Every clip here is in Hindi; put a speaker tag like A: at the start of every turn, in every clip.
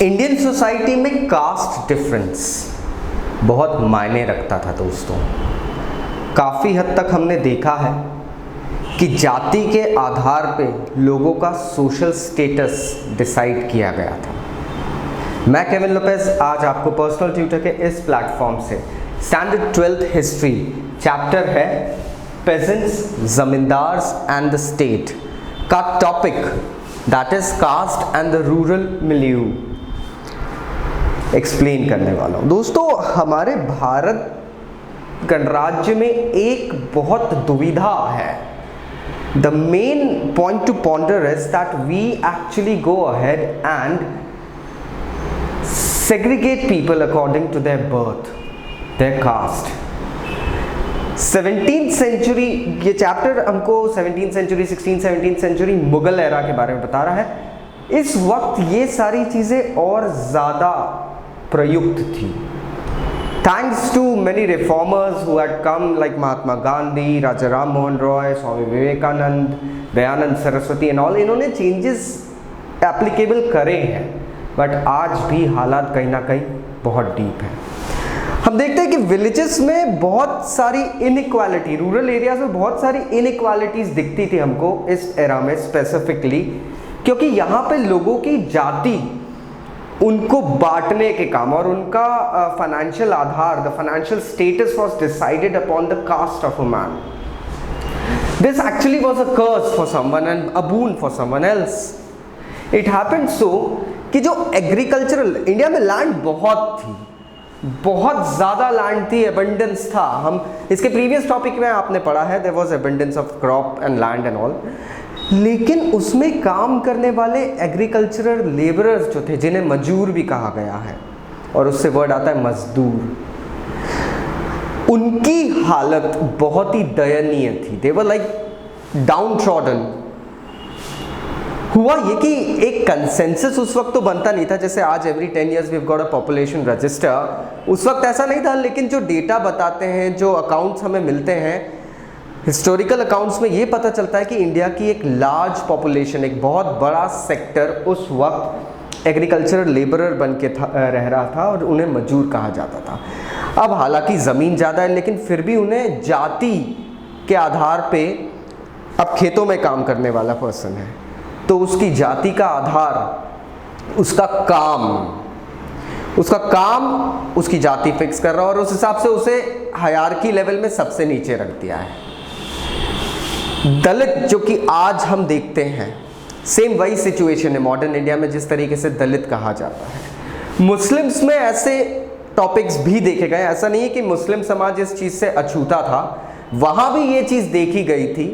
A: इंडियन सोसाइटी में कास्ट डिफरेंस बहुत मायने रखता था दोस्तों। काफ़ी हद तक हमने देखा है कि जाति के आधार पे लोगों का सोशल स्टेटस डिसाइड किया गया था। मैं केविन लोपेज आज आपको पर्सनल ट्यूटर के इस प्लेटफॉर्म से स्टैंडर्ड 12th हिस्ट्री चैप्टर है peasants, zamindars and the state का topic that is caste and the rural milieu explain करने वाला हूँ। दोस्तों, हमारे भारत गणराज्य में एक बहुत दुविधा है। The main point to ponder is that we actually go ahead and segregate people according to their birth, their caste. 17th century, ये चैप्टर हमको 17th century, 16th 17th century Mughal era के बारे में बता रहा है। इस वक्त ये सारी चीज़ें और ज़्यादा प्रयुक्त थी, thanks to many reformers who had come like Mahatma Gandhi, Raja Ram Mohan Roy, Swami Vivekananda, Dayanand Saraswati and all. इन्होंने चेंजेस एप्लीकेबल करे हैं, बट आज भी हालात कहीं ना कहीं बहुत डीप है। हम देखते हैं कि विलेजेस में बहुत सारी इनइक्वालिटी, रूरल एरियाज में बहुत सारी इनइक्वालिटीज दिखती थी हमको इस एरा में स्पेसिफिकली, क्योंकि यहाँ पे लोगों की जाति उनको बांटने के काम और उनका फाइनेंशियल आधार, the financial status was decided upon the caste of a man. This actually was a curse for someone and a boon for someone else. It happened so कि जो एग्रीकल्चरल, इंडिया में लैंड बहुत थी, बहुत ज़्यादा लैंड थी, एबंडेंस था। हम इसके प्रीवियस टॉपिक में आपने पढ़ा है, there was abundance of crop and land and all. लेकिन उसमें काम करने वाले एग्रीकल्चरल लेबरर्स जो थे, जिन्हें मजूर भी कहा गया है और उससे वर्ड आता है मजदूर, उनकी हालत बहुत ही दयनीय थी। दे वर लाइक डाउन ट्रॉडन। हुआ ये कि एक कंसेंसस उस वक्त तो बनता नहीं था, जैसे आज every 10 years we have got a population register. उस वक्त ऐसा नहीं था, लेकिन जो डेटा बताते हैं, जो अकाउंट्स हमें मिलते हैं, हिस्टोरिकल अकाउंट्स में ये पता चलता है कि इंडिया की एक लार्ज पॉपुलेशन, एक बहुत बड़ा सेक्टर उस वक्त एग्रीकल्चरल लेबरर बन के रह रहा था और उन्हें मजूर कहा जाता था। अब हालांकि ज़मीन ज़्यादा है, लेकिन फिर भी उन्हें जाति के आधार पे, अब खेतों में काम करने वाला पर्सन है तो उसकी जाति का आधार उसका काम उसकी जाति फिक्स कर रहा है और उस हिसाब से उसे हायरार्की लेवल में सबसे नीचे रख दिया है। दलित, जो कि आज हम देखते हैं, सेम वही सिचुएशन है मॉडर्न इंडिया में जिस तरीके से दलित कहा जाता है। मुस्लिम्स में ऐसे टॉपिक्स भी देखे गए, ऐसा नहीं है कि मुस्लिम समाज इस चीज़ से अछूता था, वहाँ भी ये चीज़ देखी गई थी।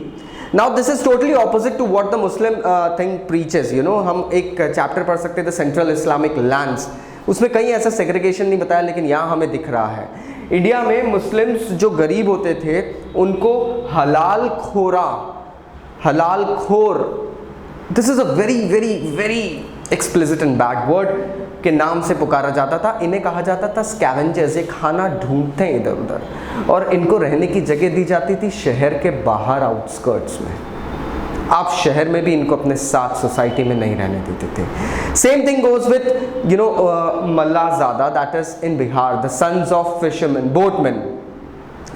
A: Now this is totally opposite to what the Muslim thing preaches, you know। हम एक चैप्टर पढ़ सकते थे सेंट्रल इस्लामिक लैंड्स, उसमें कहीं ऐसा सेग्रीगेशन नहीं बताया, लेकिन यहाँ हमें दिख रहा है। इंडिया में मुस्लिम्स जो गरीब होते थे उनको हलाल खोर, this is a very very very explicit and bad word के नाम से पुकारा जाता था। इन्हें कहा जाता था स्कैवेंजर्स, ये खाना ढूंढते हैं इधर उधर, और इनको रहने की जगह दी जाती थी शहर के बाहर, आउटस्कर्ट्स में। आप शहर में भी इनको अपने साथ सोसाइटी में नहीं रहने देते थे। Same thing goes with you know मल्लाज़ादा, that is in Bihar, the sons of fisherman, boatman,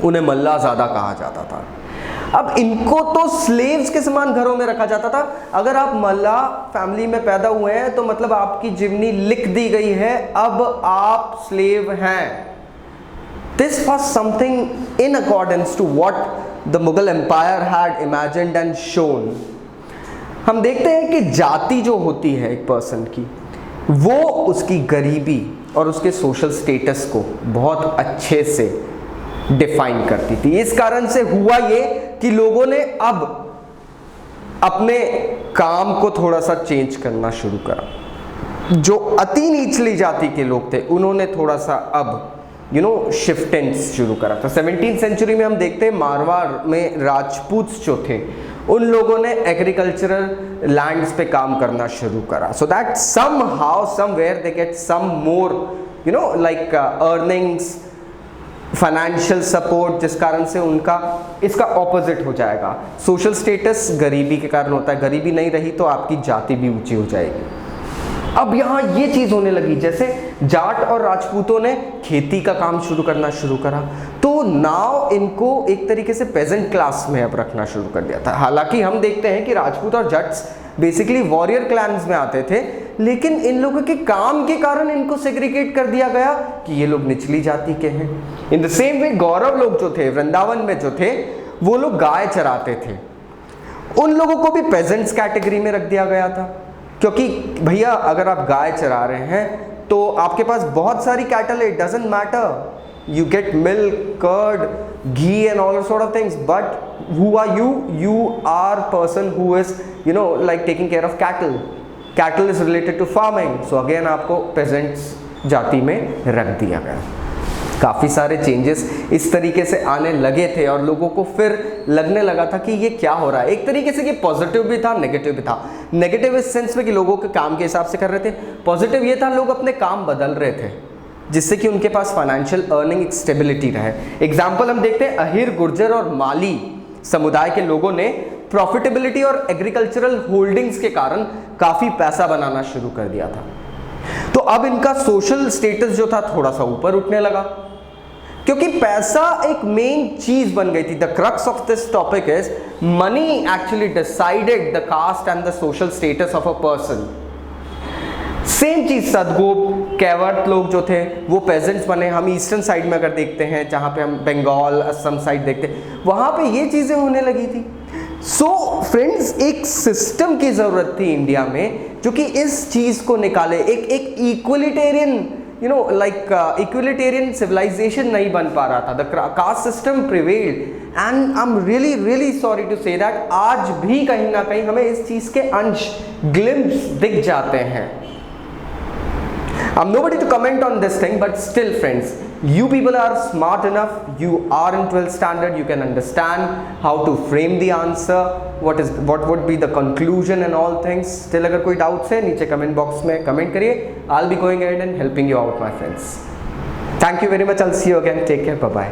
A: उन्हें मल्लाज़ादा कहा जाता था। अब इनको तो स्लेव्स के समान घरों में रखा जाता था। अगर आप मल्ला फैमिली में पैदा हुए हैं तो मतलब आपकी जीवनी लिख दी गई है, अब आप स्लेव हैं। This was something in accordance to what the Mughal empire had imagined and shone. हम देखते हैं कि जाति जो होती है एक पर्सन की, वो उसकी गरीबी और उसके सोशल स्टेटस को बहुत अच्छे से डिफाइन करती थी। इस कारण से हुआ ये कि लोगों ने अब अपने काम को थोड़ा सा चेंज करना शुरू करा। जो अति निचली जाति के लोग थे उन्होंने थोड़ा सा अब शिफ्टेंस शुरू करा था। 17th सेंचुरी में हम देखते हैं मारवाड़ में राजपूत जो थे उन लोगों ने एग्रीकल्चरल लैंड्स पे काम करना शुरू करा, so that somehow somewhere they get some more like earnings, financial support, जिस कारण से उनका इसका ऑपोजिट हो जाएगा। सोशल स्टेटस गरीबी के कारण होता है, गरीबी नहीं रही तो आपकी जाति भी ऊंची हो जाएगी। अब यहाँ ये चीज होने लगी, जैसे जाट और राजपूतों ने खेती का काम शुरू करना शुरू करा, तो नाउ इनको एक तरीके से पेजेंट क्लास में अब रखना शुरू कर दिया था। हालांकि हम देखते हैं कि राजपूत और जट्स बेसिकली वॉरियर क्लैन्स में आते थे, लेकिन इन लोगों के काम के कारण इनको सेग्रीगेट कर दिया गया कि ये लोग निचली जाति के हैं। इन द सेम वे गौरव लोग जो थे वृंदावन में जो थे, वो लोग गाय चराते थे, उन लोगों को भी पेजेंट्स कैटेगरी में रख दिया गया था, क्योंकि भैया अगर आप गाय चरा रहे हैं तो आपके पास बहुत सारी कैटल है, it doesn't matter, you get milk, curd, ghee and all sort of things, but who are you? You are person who is, you know, like taking care of cattle. Cattle is related to farming, so again आपको peasants जाति में रख दिया गया। काफ़ी सारे चेंजेस इस तरीके से आने लगे थे और लोगों को फिर लगने लगा था कि ये क्या हो रहा है। एक तरीके से ये पॉजिटिव भी था, नेगेटिव भी था। नेगेटिव इस सेंस में कि लोगों के काम के हिसाब से कर रहे थे, पॉजिटिव ये था लोग अपने काम बदल रहे थे जिससे कि उनके पास फाइनेंशियल अर्निंग स्टेबिलिटी रहे। एग्जाम्पल हम देखते हैं, अहिर, गुर्जर और माली समुदाय के लोगों ने प्रॉफिटेबिलिटी और एग्रीकल्चरल होल्डिंग्स के कारण काफ़ी पैसा बनाना शुरू कर दिया था। तो अब इनका सोशल स्टेटस जो था थोड़ा सा ऊपर उठने लगा, क्योंकि पैसा एक मेन चीज बन गई थी। The crux of this topic is money actually decided the caste and the social status of a person. Same चीज सदगोप, कैवर्त लोग जो थे वो पेजेंट्स बने। हम ईस्टर्न साइड में अगर देखते हैं, जहाँ पे हम बंगाल, असम साइड देखते हैं, वहाँ पे ये चीज़ें होने लगी थी। सो फ्रेंड्स, एक सिस्टम की ज़रूरत थी इंडिया में जो कि इस चीज़ को निकाले। एक इक्वलिटेरियन इक्वलिटेरियन सिविलाइजेशन नहीं बन पा रहा था। The caste system prevailed and I am really sorry to say that आज भी कहीं ना कहीं हमें इस चीज़ के अंश, ग्लिम्स दिख जाते हैं। I'm nobody to comment on this thing, but still friends, you people are smart enough, you are in 12th standard, you can understand how to frame the answer, what would be the conclusion and all things. Still अगर कोई doubts है नीचे comment box में comment करिए, I'll be going ahead and helping you out my friends. Thank you very much, I'll see you again, take care, bye bye.